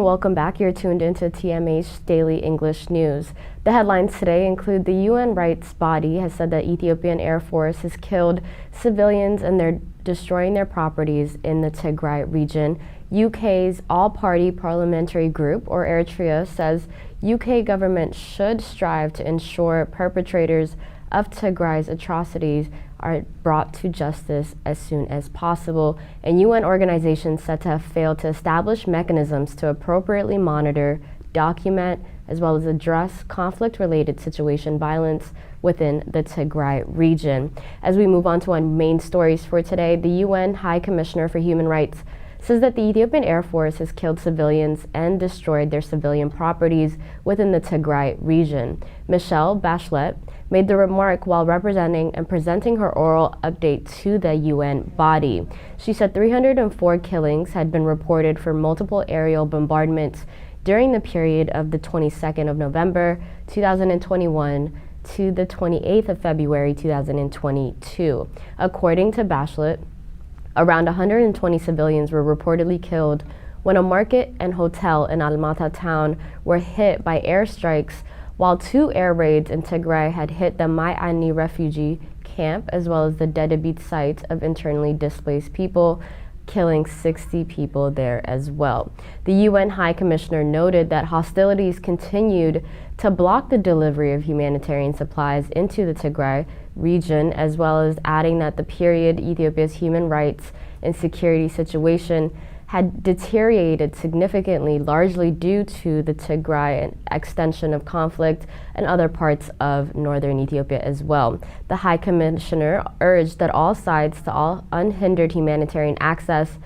and welcome back. You're tuned into TMH Daily English News. The headlines today include the UN rights body has said that Ethiopian Air Force has killed civilians and they're destroying their properties in the Tigray region. UK's all-party parliamentary group, or Eritrea, says UK government should strive to ensure perpetrators of Tigray's atrocities are brought to justice as soon as possible. And UN organizations said to have failed to establish mechanisms to appropriately monitor, document, as well as address conflict-related situation violence within the Tigray region. As we move on to our main stories for today, the UN High Commissioner for Human Rights says that the Ethiopian Air Force has killed civilians and destroyed their civilian properties within the Tigray region. Michelle Bachelet made the remark while representing and presenting her oral update to the UN body. She said 304 killings had been reported for multiple aerial bombardments during the period of the 22nd of November 2021 to the 28th of February 2022. According to Bachelet, around 120 civilians were reportedly killed when a market and hotel in Almata town were hit by airstrikes, while 2 air raids in Tigray had hit the Mai Ani refugee camp as well as the Dedebit site of internally displaced people, killing 60 people there as well. The UN High Commissioner noted that hostilities continued to block the delivery of humanitarian supplies into the Tigray region, as well as adding that the period Ethiopia's human rights and security situation had deteriorated significantly, largely due to the Tigray and extension of conflict in other parts of northern Ethiopia as well. The High Commissioner urged that all sides to all unhindered humanitarian access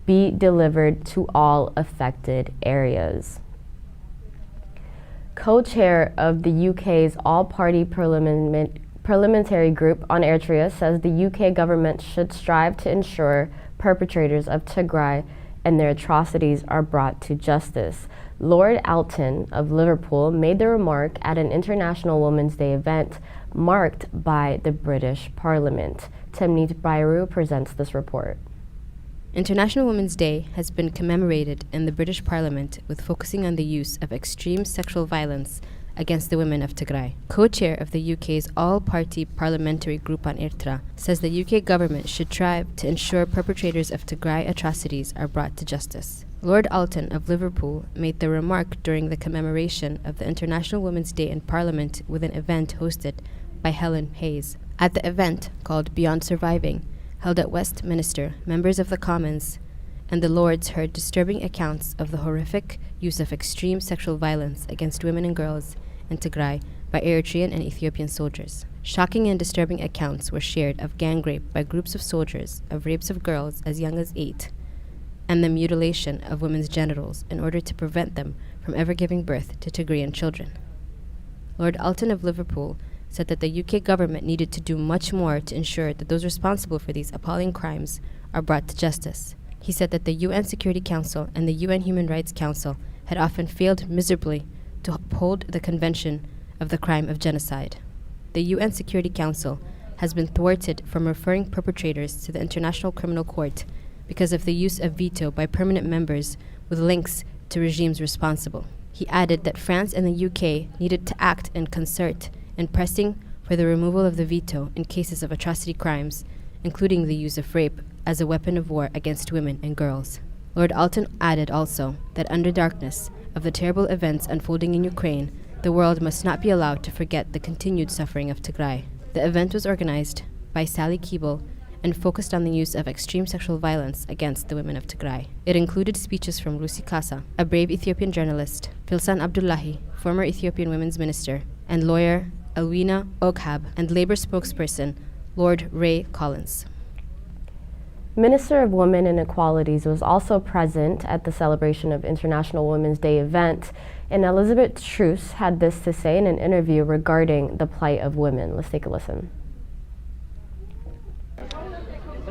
be delivered to all affected areas. Co-chair of the UK's all-party parliamentary group on Eritrea says the UK government should strive to ensure perpetrators of Tigray and their atrocities are brought to justice. Lord Alton of Liverpool made the remark at an International Women's Day event marked by the British Parliament. Temnit Bairu presents this report. International Women's Day has been commemorated in the British Parliament with focusing on the use of extreme sexual violence against the women of Tigray. Co-chair of the UK's all-party parliamentary group on Eritrea says the UK government should strive to ensure perpetrators of Tigray atrocities are brought to justice. Lord Alton of Liverpool made the remark during the commemoration of the International Women's Day in Parliament with an event hosted by Helen Hayes. At the event, called Beyond Surviving, held at Westminster, members of the Commons and the Lords heard disturbing accounts of the horrific use of extreme sexual violence against women and girls in Tigray by Eritrean and Ethiopian soldiers. Shocking and disturbing accounts were shared of gang rape by groups of soldiers, of rapes of girls as young as 8, and the mutilation of women's genitals in order to prevent them from ever giving birth to Tigrayan children. Lord Alton of Liverpool said that the UK government needed to do much more to ensure that those responsible for these appalling crimes are brought to justice. He said that the UN Security Council and the UN Human Rights Council had often failed miserably to uphold the Convention of the Crime of Genocide. The UN Security Council has been thwarted from referring perpetrators to the International Criminal Court because of the use of veto by permanent members with links to regimes responsible. He added that France and the UK needed to act in concert in pressing for the removal of the veto in cases of atrocity crimes, including the use of rape as a weapon of war against women and girls. Lord Alton added also that under darkness of the terrible events unfolding in Ukraine, the world must not be allowed to forget the continued suffering of Tigray. The event was organized by Sally Keeble and focused on the use of extreme sexual violence against the women of Tigray. It included speeches from Lucy Kasa, a brave Ethiopian journalist, Filsan Abdullahi, former Ethiopian women's minister, and lawyer Alwina Oghab, and Labour spokesperson Lord Ray Collins. Minister of Women and Equalities was also present at the celebration of International Women's Day event, and Elizabeth Truss had this to say in an interview regarding the plight of women. Let's take a listen.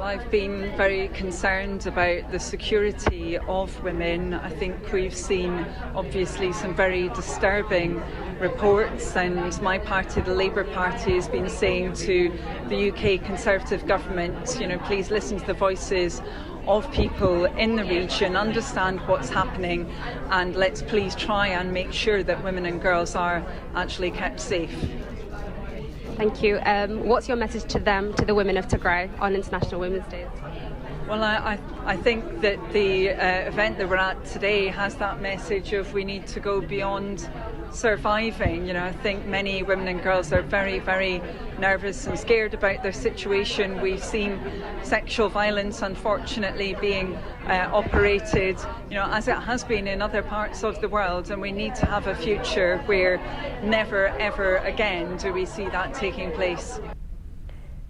I've been very concerned about the security of women. I think we've seen obviously some very disturbing reports, and my party, the Labour Party, has been saying to the UK Conservative government, please listen to the voices of people in the region, understand what's happening, and let's please try and make sure that women and girls are actually kept safe. Thank you. What's your message to them, to the women of Tigray, on International Women's Day? Well, I think that the event that we're at today has that message of we need to go beyond surviving. I think many women and girls are very, very nervous and scared about their situation. We've seen sexual violence, unfortunately, being operated, as it has been in other parts of the world, and we need to have a future where never, ever again do we see that taking place.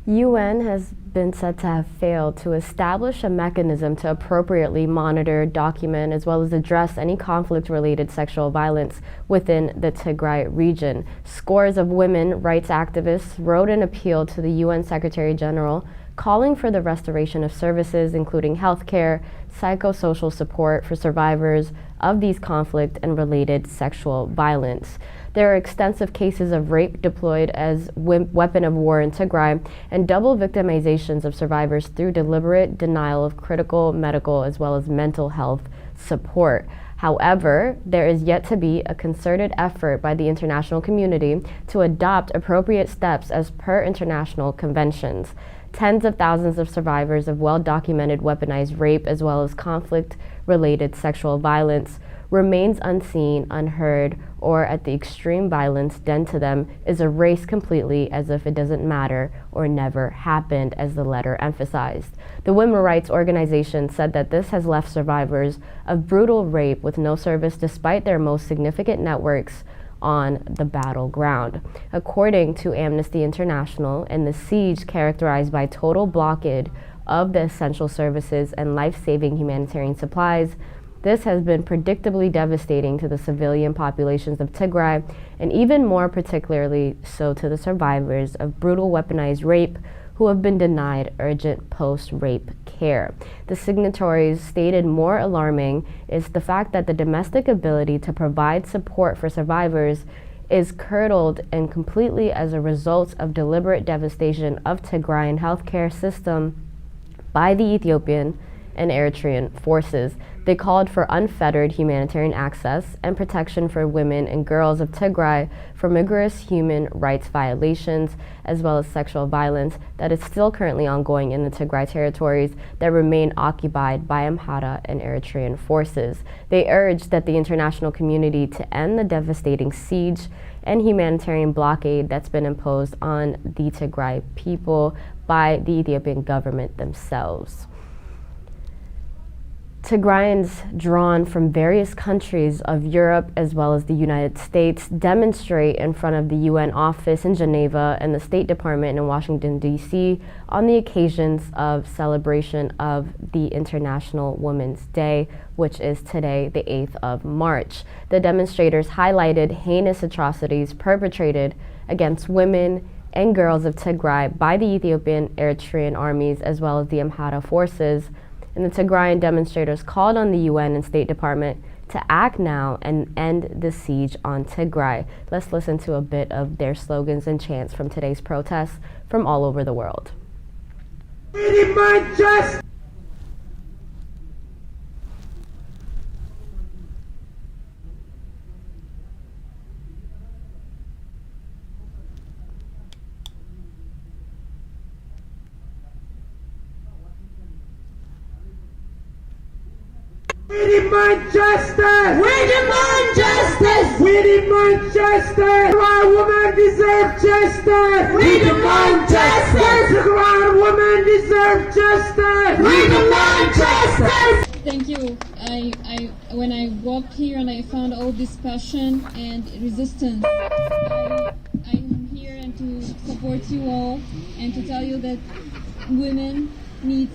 UN has been said to have failed to establish a mechanism to appropriately monitor, document, as well as address any conflict-related sexual violence within the Tigray region. Scores of women rights activists wrote an appeal to the UN Secretary General calling for the restoration of services, including healthcare, psychosocial support for survivors of these conflict and related sexual violence. There are extensive cases of rape deployed as weapon of war in Tigray and double victimizations of survivors through deliberate denial of critical medical as well as mental health support. However, there is yet to be a concerted effort by the international community to adopt appropriate steps as per international conventions. Tens of thousands of survivors of well-documented weaponized rape as well as conflict-related sexual violence remains unseen, unheard, or at the extreme violence done to them is erased completely as if it doesn't matter or never happened, as the letter emphasized. The women's rights organization said that this has left survivors of brutal rape with no service despite their most significant networks on the battleground. According to Amnesty International, in the siege characterized by total blockade of the essential services and life-saving humanitarian supplies, this has been predictably devastating to the civilian populations of Tigray, and even more particularly so to the survivors of brutal weaponized rape who have been denied urgent post-rape care. The signatories stated more alarming is the fact that the domestic ability to provide support for survivors is curdled and completely as a result of deliberate devastation of Tigrayan healthcare system by the Ethiopian and Eritrean forces. They called for unfettered humanitarian access and protection for women and girls of Tigray from rigorous human rights violations as well as sexual violence that is still currently ongoing in the Tigray territories that remain occupied by Amhara and Eritrean forces. They urged that the international community to end the devastating siege and humanitarian blockade that's been imposed on the Tigray people by the Ethiopian government themselves. Tigrayans drawn from various countries of Europe as well as the United States demonstrate in front of the UN office in Geneva and the State Department in Washington, D.C. on the occasions of celebration of the International Women's Day, which is today, the 8th of March. The demonstrators highlighted heinous atrocities perpetrated against women and girls of Tigray by the Ethiopian Eritrean armies as well as the Amhara forces. And the Tigrayan demonstrators called on the UN and State Department to act now and end the siege on Tigray. Let's listen to a bit of their slogans and chants from today's protests from all over the world. We demand justice. We demand justice! We demand justice! We demand justice! Our women deserve justice! We demand justice! Our women deserve justice! We demand justice! Thank you. When I walked here and I found all this passion and resistance, I'm here and to support you all and to tell you that women need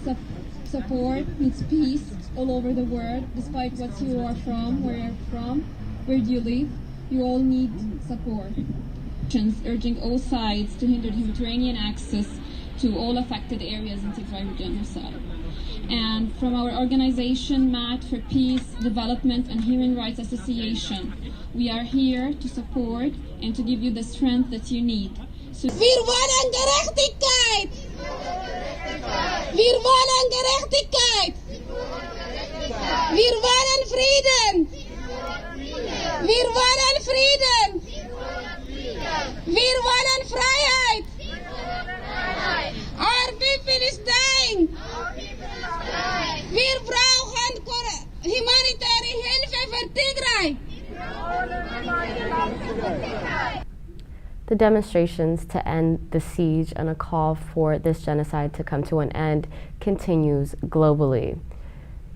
support, needs peace all over the world, despite what you are from, where you're from, where do you live, you all need support. Urging all sides to hinder the humanitarian access to all affected areas in Tigray region herself. And from our organization, MAT for Peace, Development and Human Rights Association, we are here to support and to give you the strength that you need. So Wir wollen Gerechtigkeit! Wir wollen Gerechtigkeit! Wir wollen Frieden! Wir wollen Frieden! Wir wollen Freiheit! Our people is dying! Wir brauchen humanitarian Hilfe für Tigray! The demonstrations to end the siege and a call for this genocide to come to an end continues globally.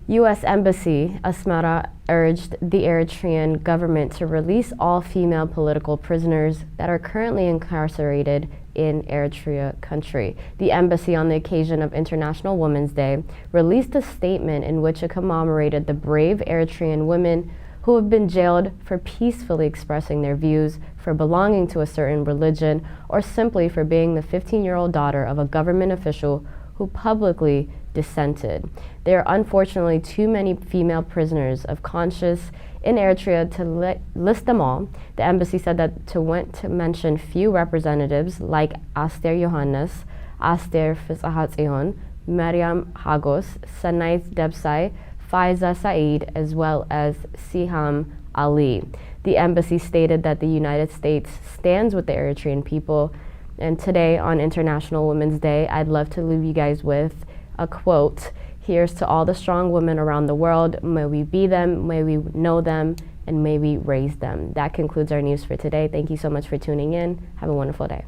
U.S. Embassy Asmara urged the Eritrean government to release all female political prisoners that are currently incarcerated in Eritrea country. The embassy, on the occasion of International Women's Day, released a statement in which it commemorated the brave Eritrean women who have been jailed for peacefully expressing their views, for belonging to a certain religion, or simply for being the 15-year-old daughter of a government official who publicly dissented. There are unfortunately too many female prisoners of conscience in Eritrea to list them all. The embassy said that to mention few representatives like Aster Yohannes, Aster Fisahatzion, Mariam Hagos, Sanait Debsai, Faiza Saeed, as well as Siham Ali. The embassy stated that the United States stands with the Eritrean people. And today, on International Women's Day, I'd love to leave you guys with a quote. Here's to all the strong women around the world. May we be them, may we know them, and may we raise them. That concludes our news for today. Thank you so much for tuning in. Have a wonderful day.